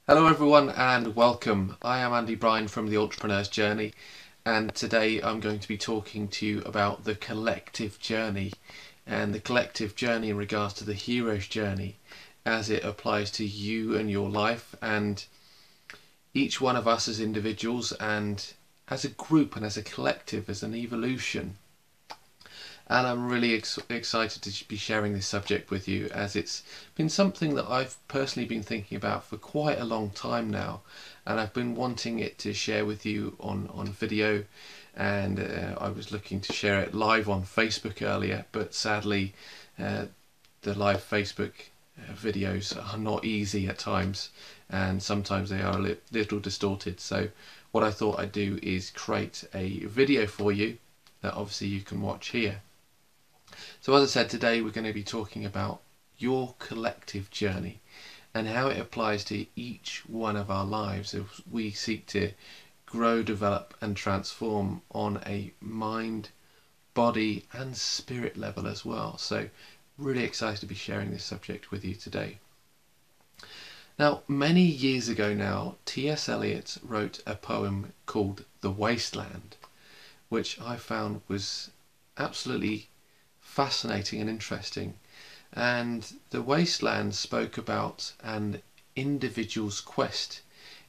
Hello everyone and welcome. I am Andy Bryan from The Entrepreneur's Journey, and today I'm going to be talking to you about the collective journey and the collective journey in regards to the hero's journey as it applies to you and your life and each one of us as individuals and as a group and as a collective, as an evolution. And I'm really excited to be sharing this subject with you, as it's been something that I've personally been thinking about for quite a long time now, and I've been wanting it to share with you on video, and I was looking to share it live on Facebook earlier, but sadly the live Facebook videos are not easy at times, and sometimes they are a little distorted. So what I thought I'd do is create a video for you that obviously you can watch here. So as I said, today we're going to be talking about your collective journey and how it applies to each one of our lives as we seek to grow, develop and transform on a mind, body and spirit level as well. So really excited to be sharing this subject with you today. Now, many years ago now, T.S. Eliot wrote a poem called The Wasteland, which I found was absolutely fascinating and interesting. And The Wasteland spoke about an individual's quest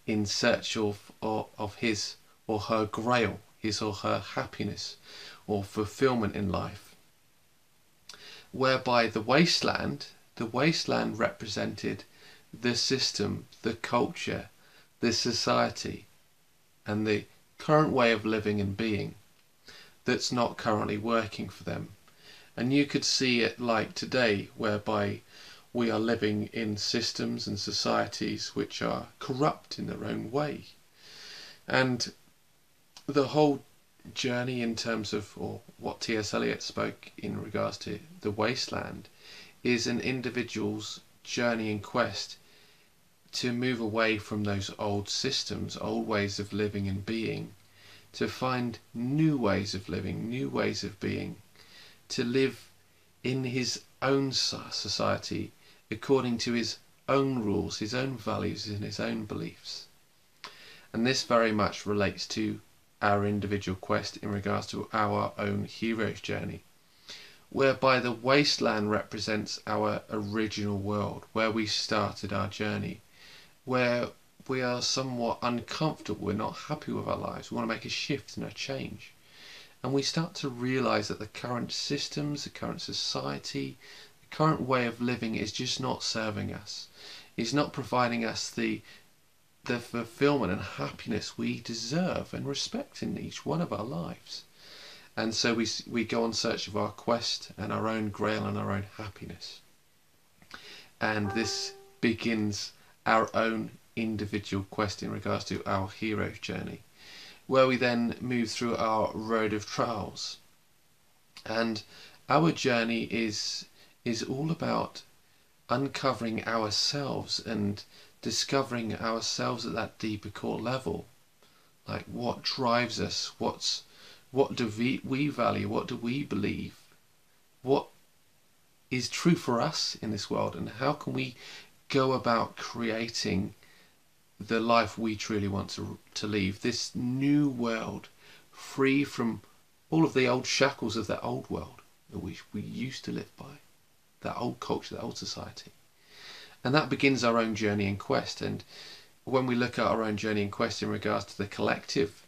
in search of his or her grail, his or her happiness or fulfillment in life, whereby the wasteland represented the system, the culture, the society and the current way of living and being that's not currently working for them. And you could see it like today, whereby we are living in systems and societies which are corrupt in their own way. And the whole journey in terms of, or what T.S. Eliot spoke in regards to the wasteland, is an individual's journey and quest to move away from those old systems, old ways of living and being, to find new ways of living, new ways of being, to live in his own society according to his own rules, his own values and his own beliefs. And this very much relates to our individual quest in regards to our own hero's journey, whereby the wasteland represents our original world, where we started our journey, where we are somewhat uncomfortable, we're not happy with our lives, we want to make a shift and a change. And we start to realise that the current systems, the current society, the current way of living is just not serving us. It's not providing us the fulfillment and happiness we deserve and respect in each one of our lives. And so we go on search of our quest and our own grail and our own happiness. And this begins our own individual quest in regards to our hero's journey, where we then move through our road of trials. And our journey is all about uncovering ourselves and discovering ourselves at that deeper core level. Like, what drives us, what do we value, what do we believe, what is true for us in this world, and how can we go about creating the life we truly want to live, this new world, free from all of the old shackles of that old world that we used to live by, that old culture, that old society. And that begins our own journey and quest. And when we look at our own journey and quest in regards to the collective,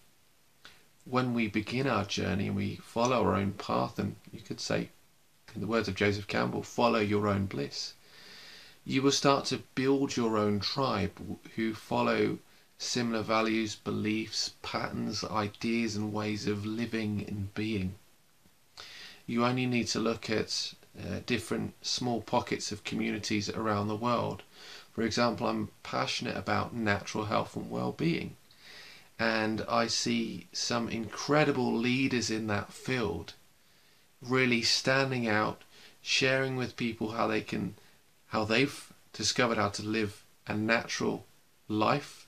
when we begin our journey and we follow our own path, and you could say, in the words of Joseph Campbell, follow your own bliss, you will start to build your own tribe who follow similar values, beliefs, patterns, ideas and ways of living and being. You only need to look at different small pockets of communities around the world. For example, I'm passionate about natural health and well-being, and I see some incredible leaders in that field really standing out, sharing with people how they've discovered how to live a natural life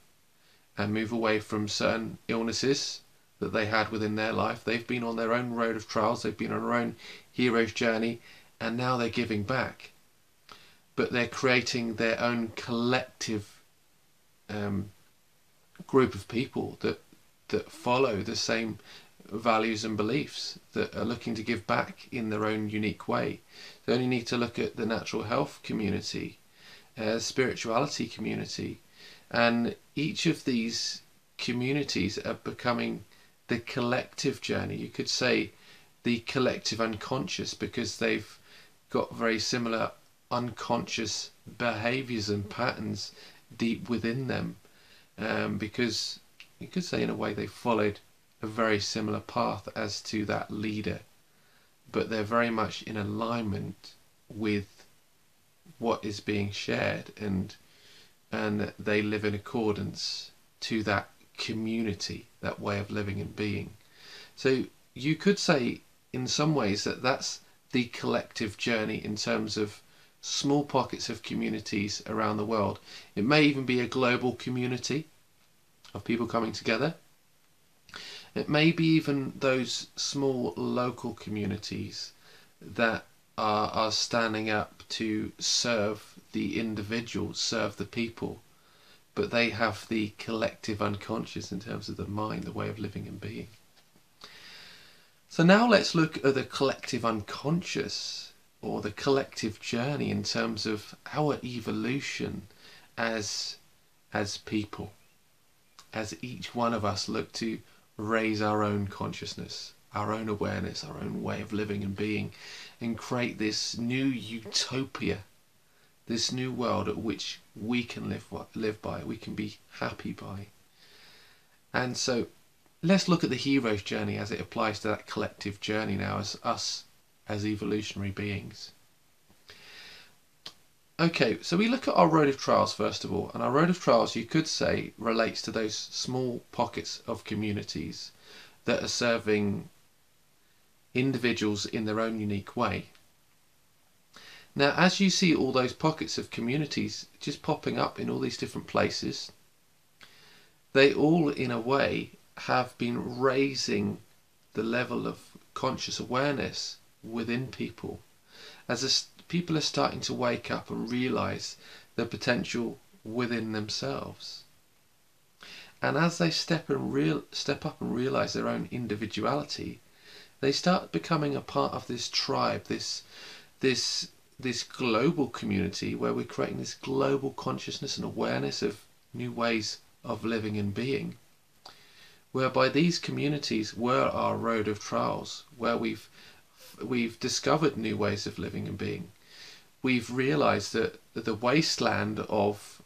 and move away from certain illnesses that they had within their life. They've been on their own road of trials, they've been on their own hero's journey, and now they're giving back. But they're creating their own collective um, group of people that follow the same values and beliefs, that are looking to give back in their own unique way. They only need to look at the natural health community, spirituality community, and each of these communities are becoming the collective journey. You could say the collective unconscious, because they've got very similar unconscious behaviours and patterns deep within them, because you could say in a way they followed a very similar path as to that leader, but they're very much in alignment with what is being shared, and they live in accordance to that community, that way of living and being. So you could say in some ways that that's the collective journey in terms of small pockets of communities around the world. It may even be a global community of people coming together. It may be even those small local communities that are standing up to serve the individual, serve the people, but they have the collective unconscious in terms of the mind, the way of living and being. So now let's look at the collective unconscious, or the collective journey, in terms of our evolution as people, as each one of us look to raise our own consciousness, our own awareness, our own way of living and being, and create this new utopia, this new world at which we can live by, we can be happy by. And so let's look at the hero's journey as it applies to that collective journey now, as us as evolutionary beings. Okay, so we look at our road of trials first of all, and our road of trials, you could say, relates to those small pockets of communities that are serving individuals in their own unique way. Now, as you see all those pockets of communities just popping up in all these different places, they all, in a way, have been raising the level of conscious awareness within people, as people are starting to wake up and realise the potential within themselves. And as they step up and realise their own individuality, they start becoming a part of this tribe, this global community, where we're creating this global consciousness and awareness of new ways of living and being, whereby these communities were our road of trials, where we've discovered new ways of living and being. We've realised that the wasteland of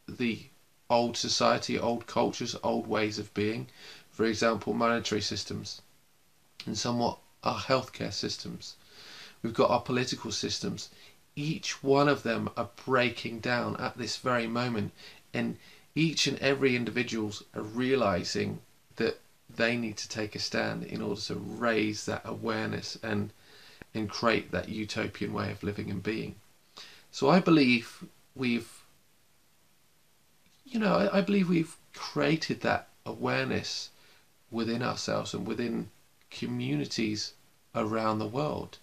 the old society, old cultures, old ways of being, for example, monetary systems, and somewhat our healthcare systems, we've got our political systems, each one of them are breaking down at this very moment, and each and every individuals are realising that they need to take a stand in order to raise that awareness and create that utopian way of living and being. So I believe we've created that awareness within ourselves and within communities around the world,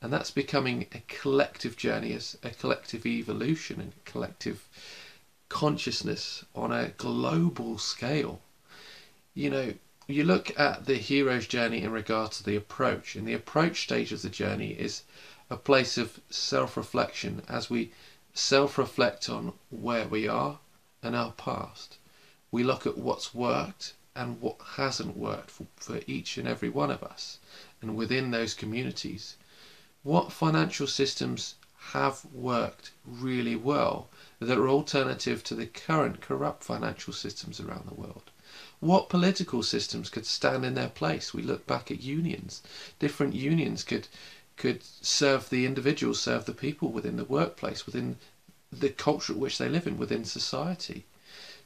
and that's becoming a collective journey, as a collective evolution and collective consciousness on a global scale. You look at the hero's journey in regard to the approach, and the approach stage of the journey is a place of self-reflection, as we self-reflect on where we are and our past. We look at what's worked and what hasn't worked for each and every one of us, and within those communities, what financial systems have worked really well that are alternative to the current corrupt financial systems around the world. What political systems could stand in their place? We look back at unions. Different unions could serve the individuals, serve the people within the workplace, within the culture at which they live in, within society.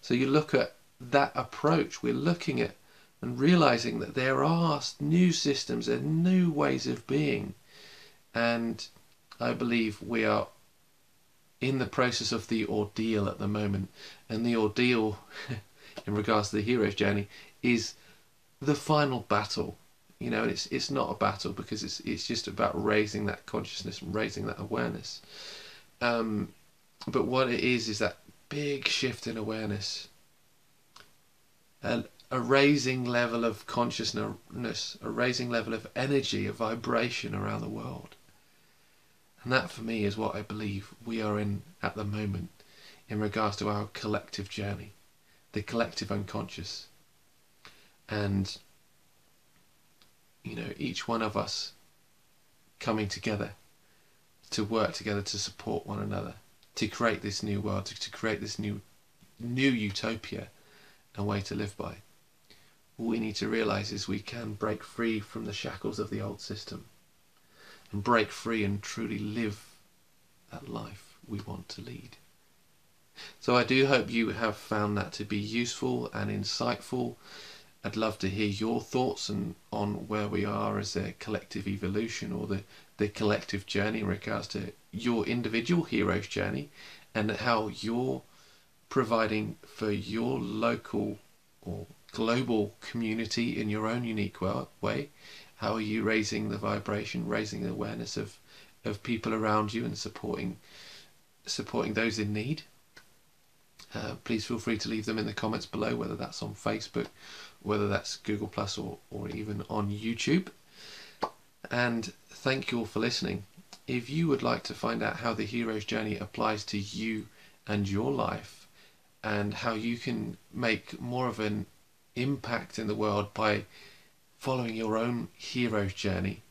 So you look at that approach, we're looking at and realising that there are new systems and new ways of being. And I believe we are in the process of the ordeal at the moment. And the ordeal in regards to the hero's journey is the final battle. It's not a battle, because it's just about raising that consciousness and raising that awareness. But what it is that big shift in awareness, a raising level of consciousness, a raising level of energy, a vibration around the world. And that for me is what I believe we are in at the moment in regards to our collective journey, the collective unconscious. And, you know, each one of us coming together to work together to support one another, to create this new world, to create this new utopia and way to live by. All we need to realise is we can break free from the shackles of the old system and break free and truly live that life we want to lead. So I do hope you have found that to be useful and insightful. I'd love to hear your thoughts on where we are as a collective evolution, or the collective journey in regards to your individual hero's journey, and how you're providing for your local or global community in your own unique way. How are you raising the vibration, raising the awareness of people around you and supporting those in need? Please feel free to leave them in the comments below, whether that's on Facebook, whether that's Google Plus, or even on YouTube. And thank you all for listening. If you would like to find out how the hero's journey applies to you and your life, and how you can make more of an impact in the world by following your own hero's journey,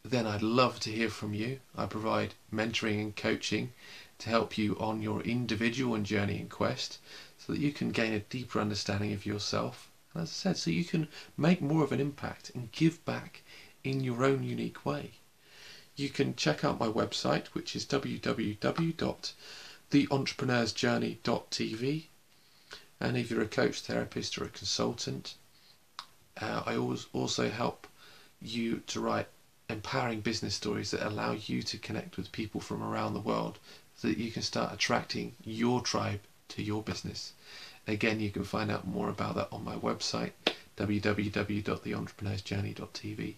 then I'd love to hear from you. I provide mentoring and coaching to help you on your individual and journey and quest, so that you can gain a deeper understanding of yourself, and as I said, so you can make more of an impact and give back in your own unique way. You can check out my website, which is www.theentrepreneursjourney.tv, and if you're a coach, therapist, or a consultant, I also help you to write empowering business stories that allow you to connect with people from around the world, so that you can start attracting your tribe to your business. Again, you can find out more about that on my website, www.theentrepreneursjourney.tv.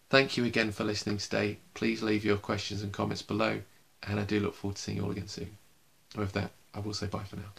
Thank you again for listening today. Please leave your questions and comments below, and I do look forward to seeing you all again soon. And with that, I will say bye for now.